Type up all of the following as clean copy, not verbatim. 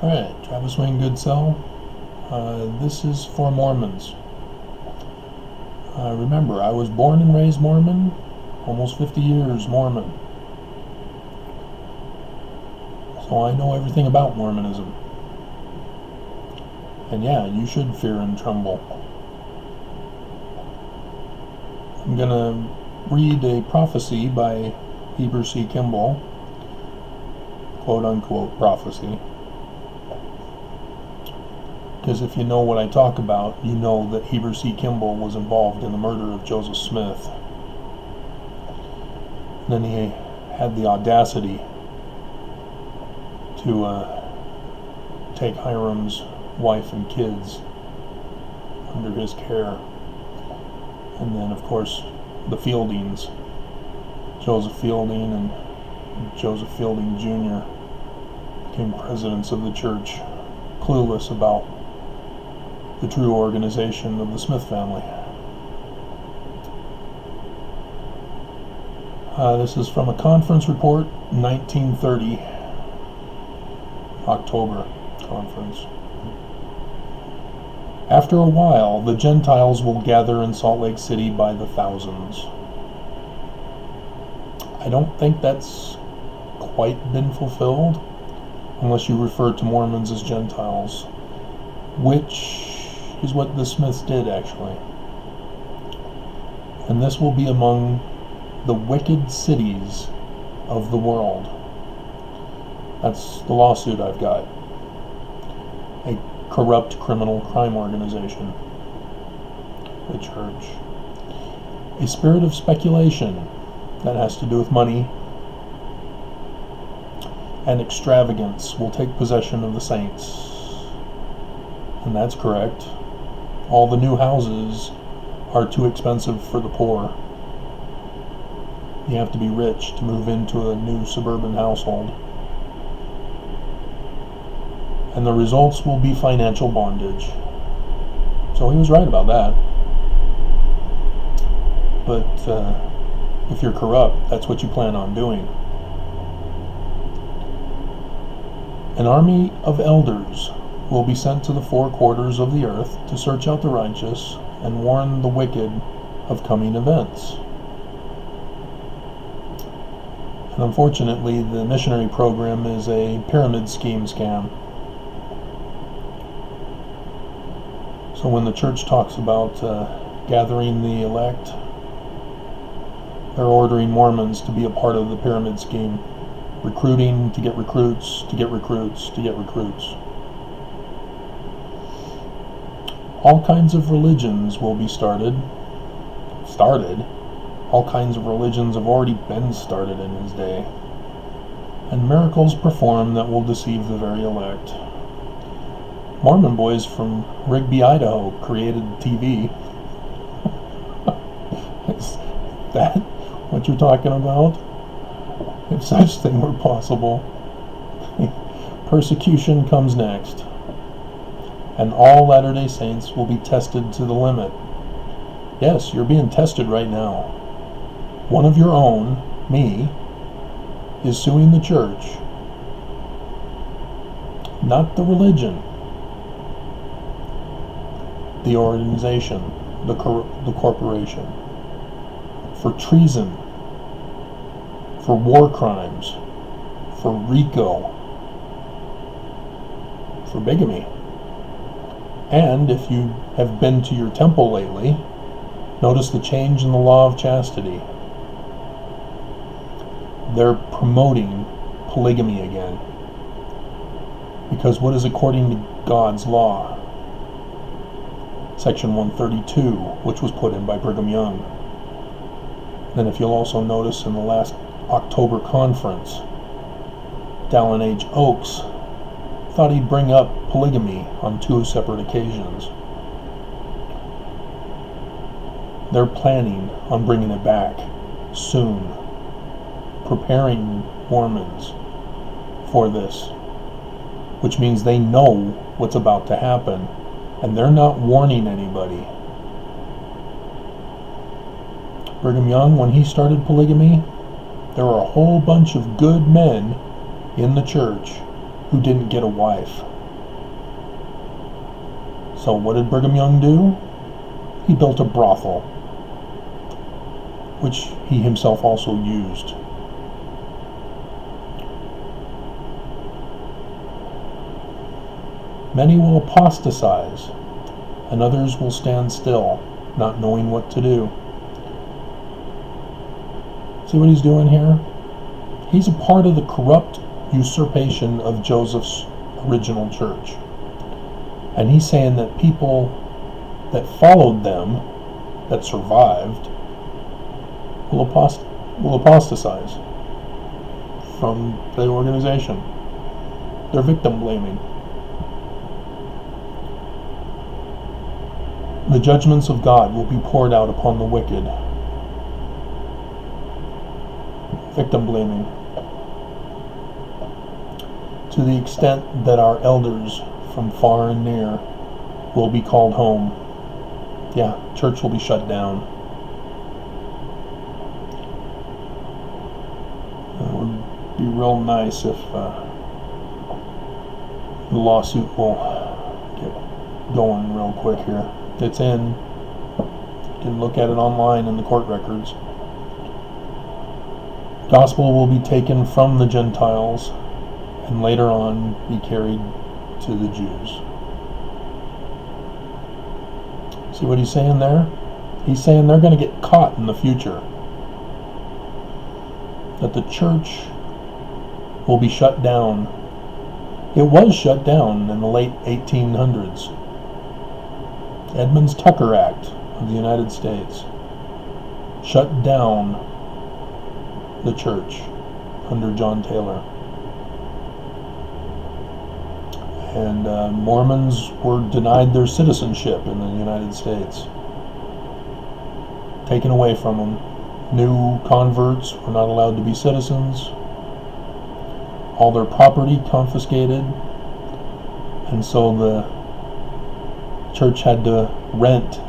Alright, Travis Wayne Goodsell. This is for Mormons. Remember, I was born and raised Mormon, almost 50 years Mormon. So I know everything about Mormonism. And yeah, you should fear and tremble. I'm going to read a prophecy by Heber Kimball, quote-unquote prophecy. Because if you know what I talk about, you know that Heber Kimball was involved in the murder of Joseph Smith. And then he had the audacity to take Hiram's wife and kids under his care. And then, of course, the Fieldings, Joseph Fielding and Joseph Fielding Jr. became presidents of the church, clueless about the true organization of the Smith family. This is from a conference report, 1930, October conference. After a while, the Gentiles will gather in Salt Lake City by the thousands. I don't think that's quite been fulfilled, unless you refer to Mormons as Gentiles, which is what the Smiths did, actually. And this will be among the wicked cities of the world. That's the lawsuit I've got. A corrupt criminal crime organization, the church. A spirit of speculation that has to do with money and extravagance will take possession of the saints. And that's correct. All the new houses are too expensive for the poor. You have to be rich to move into a new suburban household. And the results will be financial bondage. So he was right about that. But if you're corrupt, that's what you plan on doing. An army of elders will be sent to the four quarters of the earth to search out the righteous and warn the wicked of coming events. And unfortunately, the missionary program is a pyramid scheme scam. So when the church talks about gathering the elect, they're ordering Mormons to be a part of the pyramid scheme. Recruiting to get recruits, to get recruits, to get recruits. All kinds of religions will be started. All kinds of religions have already been started in his day. And miracles performed that will deceive the very elect. Mormon boys from Rigby, Idaho created TV. Is that what you're talking about? If such thing were possible. Persecution comes next. And all Latter-day Saints will be tested to the limit. Yes, you're being tested right now. One of your own, me, is suing the church. Not the religion. The organization, the corporation, for treason, for war crimes, for RICO, for bigamy. And if you have been to your temple lately, notice the change in the law of chastity. They're promoting polygamy again. Because what is according to God's law? Section 132, which was put in by Brigham Young. Then if you'll also notice in the last October conference, Dallin H. Oaks thought he'd bring up polygamy on 2 separate occasions. They're planning on bringing it back soon, preparing Mormons for this, which means they know what's about to happen. And they're not warning anybody. Brigham Young, when he started polygamy, there were a whole bunch of good men in the church who didn't get a wife. So what did Brigham Young do? He built a brothel, which he himself also used. Many will apostatize, and others will stand still, not knowing what to do. See what he's doing here? He's a part of the corrupt usurpation of Joseph's original church. And he's saying that people that followed them, that survived, will apostatize from the organization. They're victim blaming. The judgments of God will be poured out upon the wicked. Victim blaming. To the extent that our elders from far and near will be called home. Yeah, church will be shut down. It would be real nice if the lawsuit will get going real quick here. It's in. You can look at it online in the court records. Gospel will be taken from the Gentiles and later on be carried to the Jews. See what he's saying there? He's saying they're going to get caught in the future. That the church will be shut down. It was shut down in the late 1800s. Edmunds Tucker Act of the United States shut down the church under John Taylor. And Mormons were denied their citizenship in the United States. Taken away from them. New converts were not allowed to be citizens. All their property confiscated. And so the church had to rent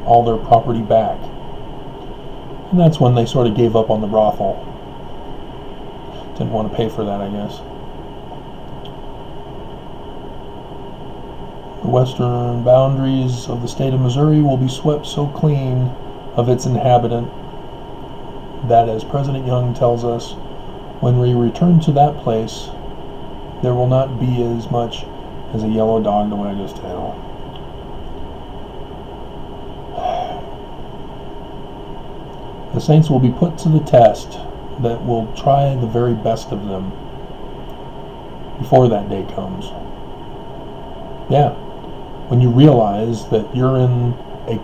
all their property back. And that's when they sort of gave up on the brothel. Didn't want to pay for that, I guess. The western boundaries of the state of Missouri will be swept so clean of its inhabitant that, as President Young tells us, when we return to that place, there will not be as much as a yellow dog to wag his tail. The saints will be put to the test that will try the very best of them before that day comes. Yeah, when you realize that you're in a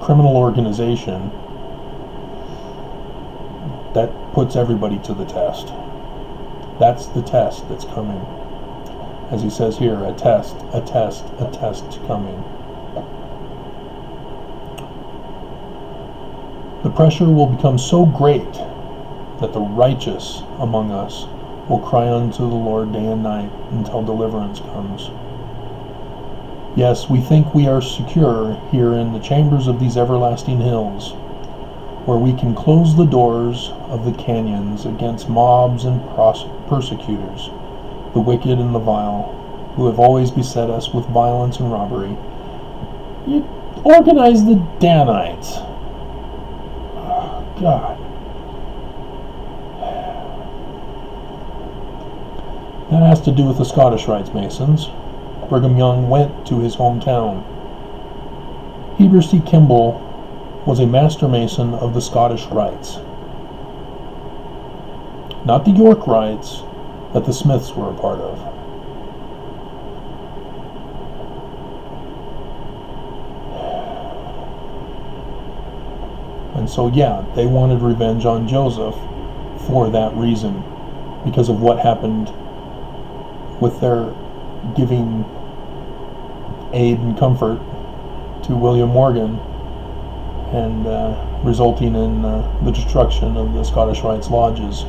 criminal organization, that puts everybody to the test. That's the test that's coming. As he says here, a test coming. The pressure will become so great that the righteous among us will cry unto the Lord day and night until deliverance comes. Yes, we think we are secure here in the chambers of these everlasting hills, where we can close the doors of the canyons against mobs and persecutors, the wicked and the vile, who have always beset us with violence and robbery. You organize the Danites. Oh, God. That has to do with the Scottish Rites Masons. Brigham Young went to his hometown. Heber C. Kimball was a master mason of the Scottish Rites. Not the York Rites that the Smiths were a part of. And so, yeah, they wanted revenge on Joseph for that reason, because of what happened with their giving aid and comfort to William Morgan and resulting in the destruction of the Scottish Rites Lodges.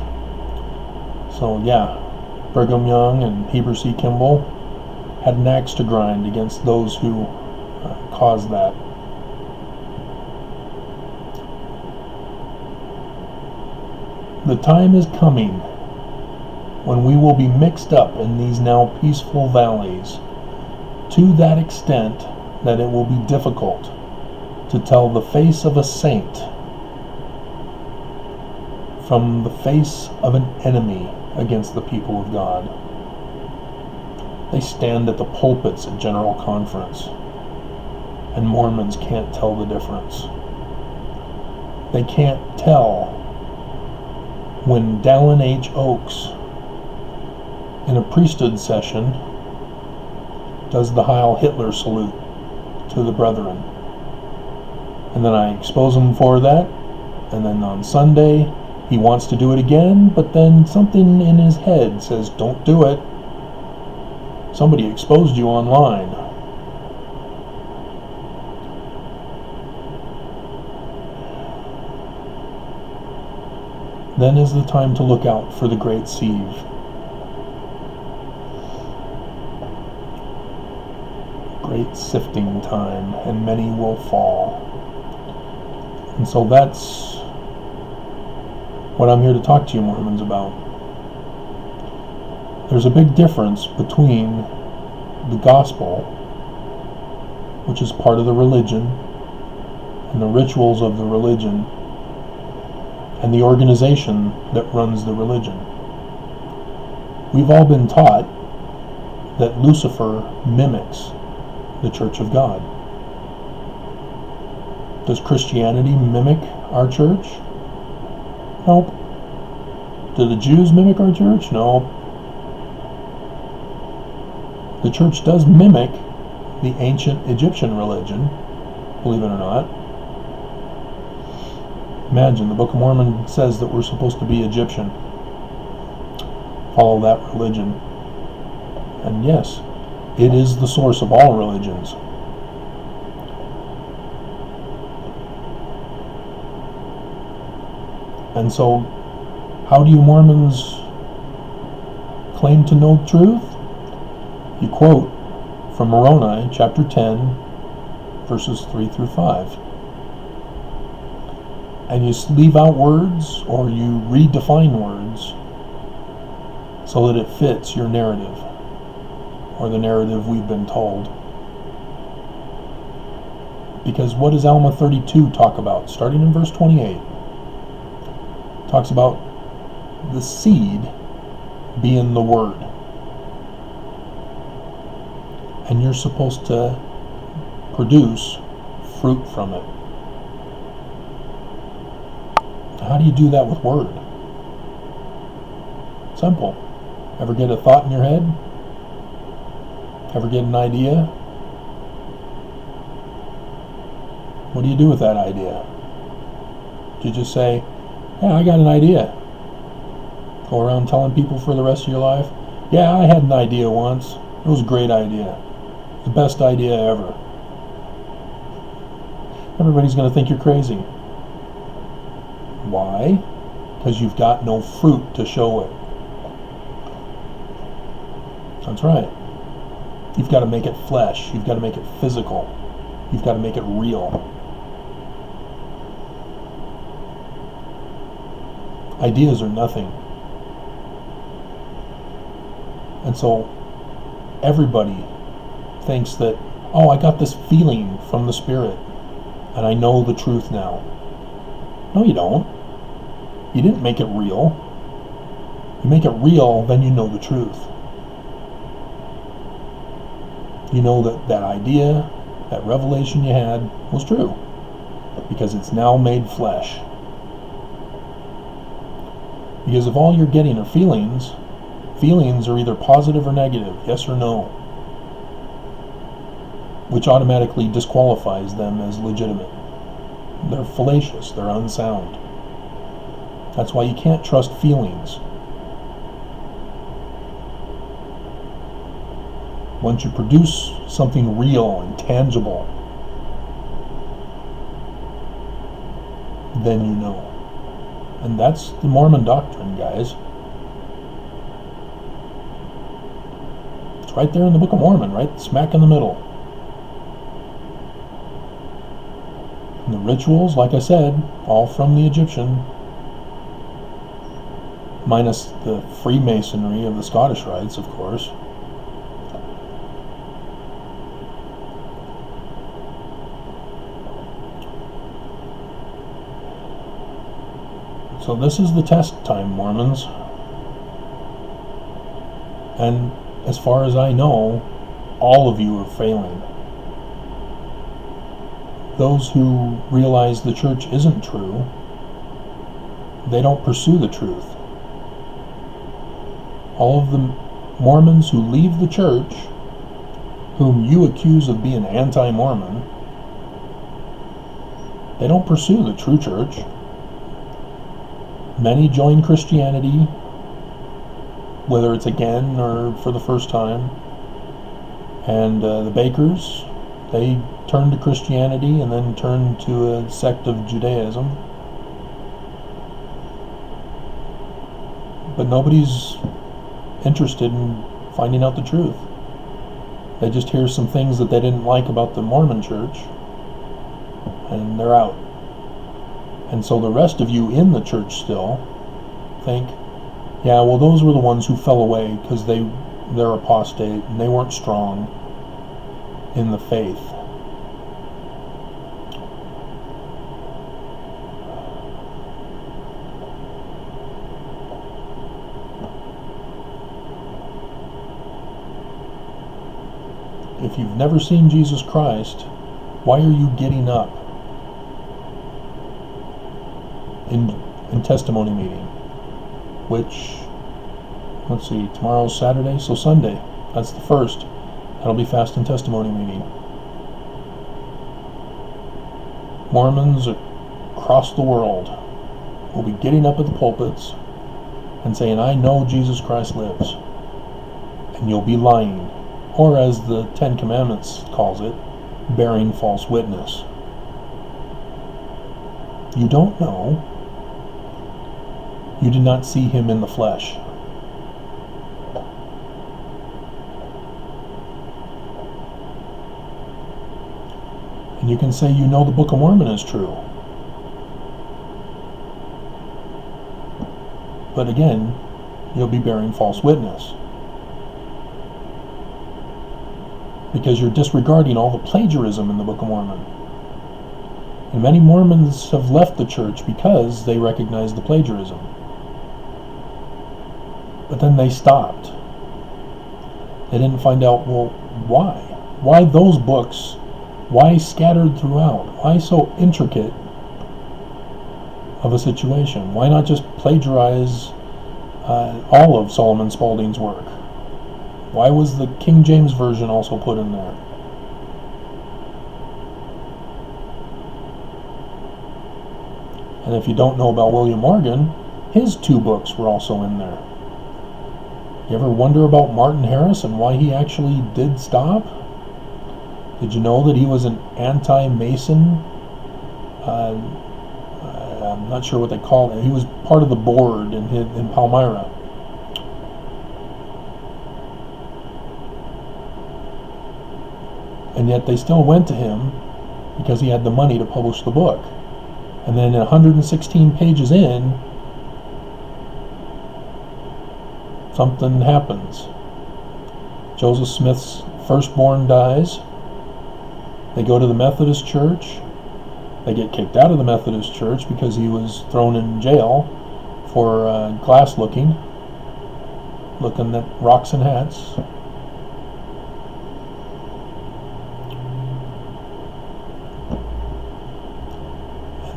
So yeah, Brigham Young and Heber C. Kimball had an axe to grind against those who caused that. The time is coming when we will be mixed up in these now peaceful valleys to that extent that it will be difficult to tell the face of a saint from the face of an enemy against the people of God. They stand at the pulpits at General Conference, and Mormons can't tell the difference. They can't tell when Dallin H. Oaks, in a priesthood session, does the Heil Hitler salute to the brethren. And then I expose him for that, and then on Sunday he wants to do it again, but then something in his head says, don't do it. Somebody exposed you online. Then is the time to look out for the great sieve. Great sifting time, and many will fall. And so that's what I'm here to talk to you Mormons about. There's a big difference between the gospel, which is part of the religion, and the rituals of the religion, and the organization that runs the religion. We've all been taught that Lucifer mimics the Church of God. Does Christianity mimic our church? Nope. Do the Jews mimic our church? No. The church does mimic the ancient Egyptian religion, believe it or not. Imagine, the Book of Mormon says that we're supposed to be Egyptian. Follow that religion. And yes, it is the source of all religions. And so, how do you Mormons claim to know truth? You quote from Moroni, chapter 10, verses 3 through 5. And you leave out words, or you redefine words, so that it fits your narrative, or the narrative we've been told. Because what does Alma 32 talk about? Starting in verse 28. It talks about the seed being the word. And you're supposed to produce fruit from it. How do you do that with word? Simple. Ever get a thought in your head? Ever get an idea? What do you do with that idea? Do you just say, yeah, I got an idea? Go around telling people for the rest of your life, yeah, I had an idea once. It was a great idea. The best idea ever. Everybody's going to think you're crazy. Why? Because you've got no fruit to show it. That's right. You've got to make it flesh. You've got to make it physical. You've got to make it real. Ideas are nothing. And so everybody thinks that, oh, I got this feeling from the Spirit, and I know the truth now. No, you don't. You didn't make it real. You make it real, then you know the truth. You know that that idea, that revelation you had, was true. Because it's now made flesh. Because if all you're getting are feelings, feelings are either positive or negative, yes or no, which automatically disqualifies them as legitimate. They're fallacious, they're unsound. That's why you can't trust feelings. Once you produce something real and tangible, then you know. And that's the Mormon doctrine, guys. It's right there in the Book of Mormon, right smack in the middle. And the rituals, like I said, all from the Egyptian. minus the Freemasonry of the Scottish Rites, of course. So this is the test time, Mormons. And as far as I know, all of you are failing. Those who realize the church isn't true, they don't pursue the truth. All of the Mormons who leave the church, whom you accuse of being anti-Mormon, they don't pursue the true church. Many join Christianity, whether it's again or for the first time. And the Bakers, they turn to Christianity and then turn to a sect of Judaism. But nobody's interested in finding out the truth. They just hear some things that they didn't like about the Mormon church, and they're out. And so the rest of you in the church still think, yeah, well, those were the ones who fell away because they're apostate and they weren't strong in the faith. If you've never seen Jesus Christ, why are you getting up in testimony meeting? Which, let's see, tomorrow's Saturday, so Sunday, that's the first. That'll be fast and testimony meeting. Mormons across the world will be getting up at the pulpits and saying, I know Jesus Christ lives. And you'll be lying. Or as the Ten Commandments calls it, bearing false witness. You don't know. You did not see him in the flesh. And you can say you know the Book of Mormon is true. But again, you'll be bearing false witness. Because you're disregarding all the plagiarism in the Book of Mormon. And many Mormons have left the church because they recognized the plagiarism. But then they stopped. They didn't find out, well, why? Why those books? Why scattered throughout? Why so intricate of a situation? Why not just plagiarize all of Solomon Spaulding's work? Why was the King James Version also put in there? And if you don't know about William Morgan, his 2 books were also in there. You ever wonder about Martin Harris and why he actually did stop? Did you know that he was an anti-Mason? I'm not sure what they call it. He was part of the board in Palmyra. And yet they still went to him because he had the money to publish the book. And then 116 pages in, something happens. Joseph Smith's firstborn dies. They go to the Methodist church. They get kicked out of the Methodist church because he was thrown in jail for glass looking at rocks and hats.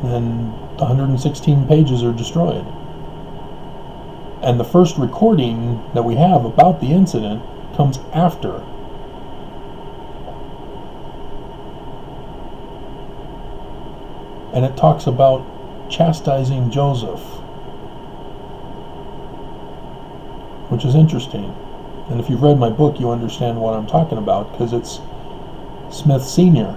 And then the 116 pages are destroyed. And the first recording that we have about the incident comes after. And it talks about chastising Joseph, which is interesting. And if you've read my book, you understand what I'm talking about, because it's Smith Sr.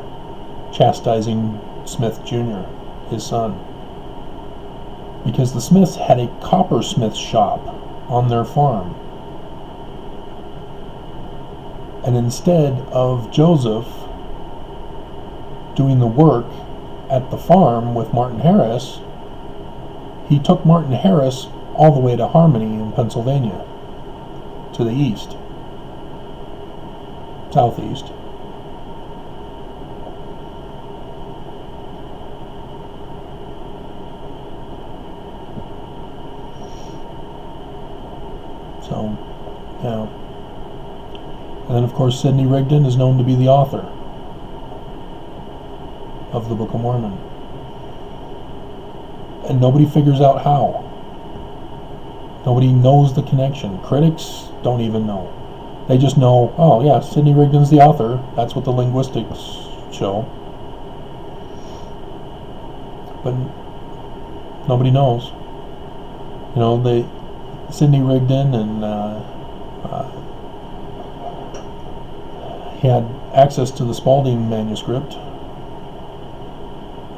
chastising Smith Jr., his son. Because the Smiths had a coppersmith shop on their farm. And instead of Joseph doing the work at the farm with Martin Harris, he took Martin Harris all the way to Harmony in Pennsylvania, to the east, southeast. So, yeah. And then, of course, Sidney Rigdon is known to be the author of the Book of Mormon. And nobody figures out how. Nobody knows the connection. Critics don't even know. They just know, oh yeah, Sidney Rigdon's the author. That's what the linguistics show. But nobody knows. You know, Sidney Rigdon and he had access to the Spalding manuscript,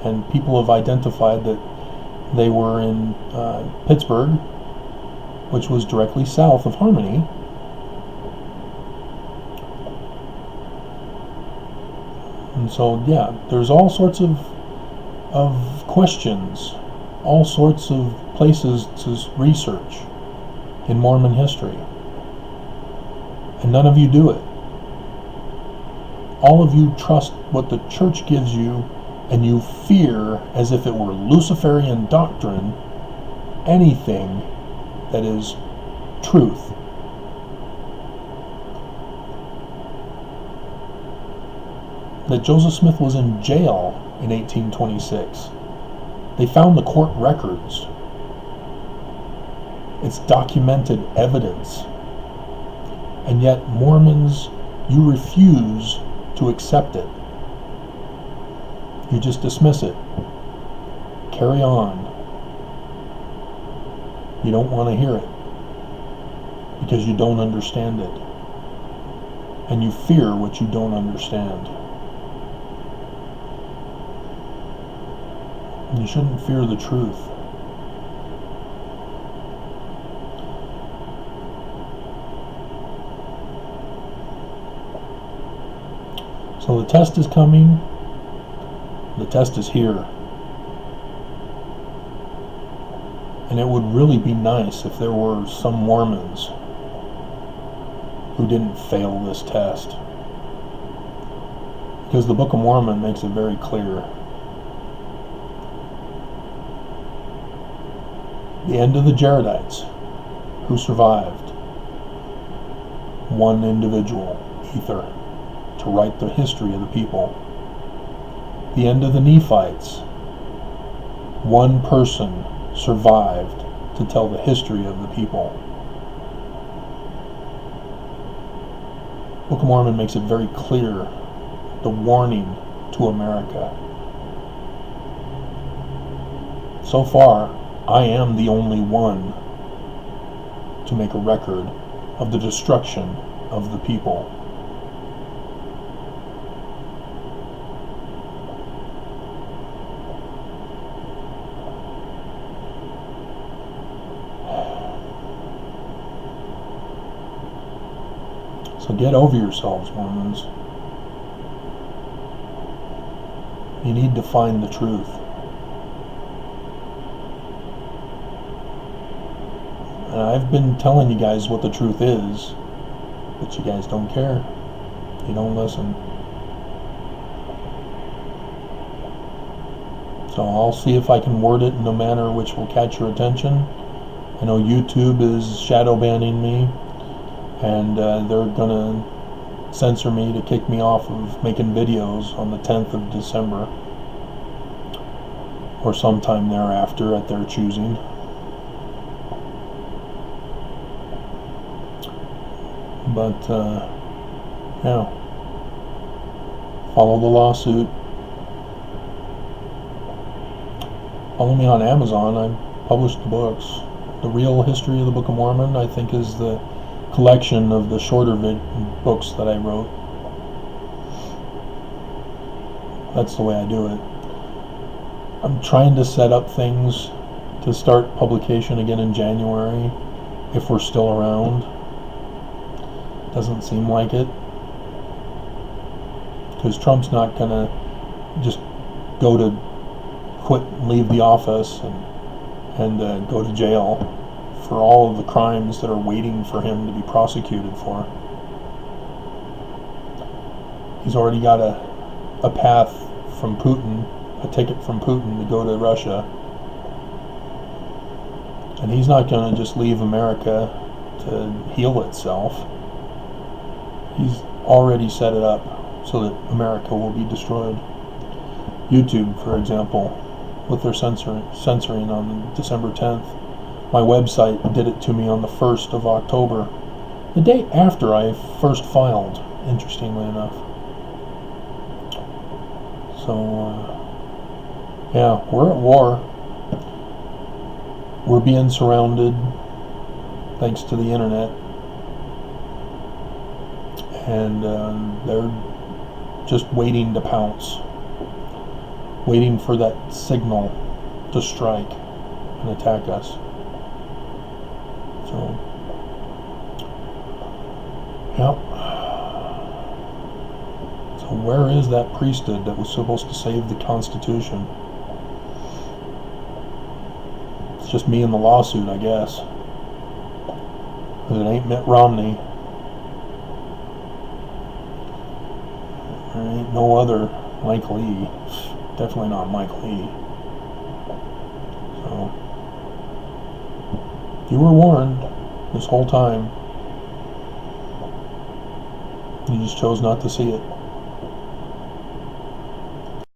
and people have identified that they were in Pittsburgh, which was directly south of Harmony. And so, yeah, there's all sorts of questions, all sorts of places to research in Mormon history. And none of you do it. All of you trust what the church gives you, and you fear, as if it were Luciferian doctrine, anything that is truth. That Joseph Smith was in jail in 1826. They found the court records. It's documented evidence. And yet Mormons, you refuse to accept it. You just dismiss it. Carry on. You don't want to hear it because you don't understand it. And you fear what you don't understand. You shouldn't fear the truth. So the test is coming. The test is here. And it would really be nice if there were some Mormons who didn't fail this test. Because the Book of Mormon makes it very clear. The end of the Jaredites, who survived. One individual, Ether, to write the history of the people. The end of the Nephites. One person survived to tell the history of the people. Book of Mormon makes it very clear, the warning to America. So far, I am the only one to make a record of the destruction of the people. So get over yourselves, Mormons. You need to find the truth. And I've been telling you guys what the truth is, but you guys don't care. You don't listen. So I'll see if I can word it in a manner which will catch your attention. I know YouTube is shadow banning me, and they're gonna censor me to kick me off of making videos on the 10th of December or sometime thereafter at their choosing. But yeah, follow the lawsuit. Follow me on Amazon. I published the books. The Real History of the Book of Mormon, I think, is the collection of the shorter books that I wrote. That's the way I do it. I'm trying to set up things to start publication again in January, if we're still around. Doesn't seem like it, because Trump's not gonna just go to quit and leave the office and go to jail for all of the crimes that are waiting for him to be prosecuted for. He's already got a path from Putin, a ticket from Putin to go to Russia. And he's not going to just leave America to heal itself. He's already set it up so that America will be destroyed. YouTube, for example, with their censoring on December 10th. My website did it to me on the 1st of October, the day after I first filed, interestingly enough. So, yeah, we're at war. We're being surrounded, thanks to the internet. And they're just waiting to pounce. Waiting for that signal to strike and attack us. So, yeah. So where is that priesthood that was supposed to save the Constitution? It's just me and the lawsuit, I guess. Because it ain't Mitt Romney. There ain't no other Mike Lee. Definitely not Mike Lee. So, you were warned this whole time. You just chose not to see it.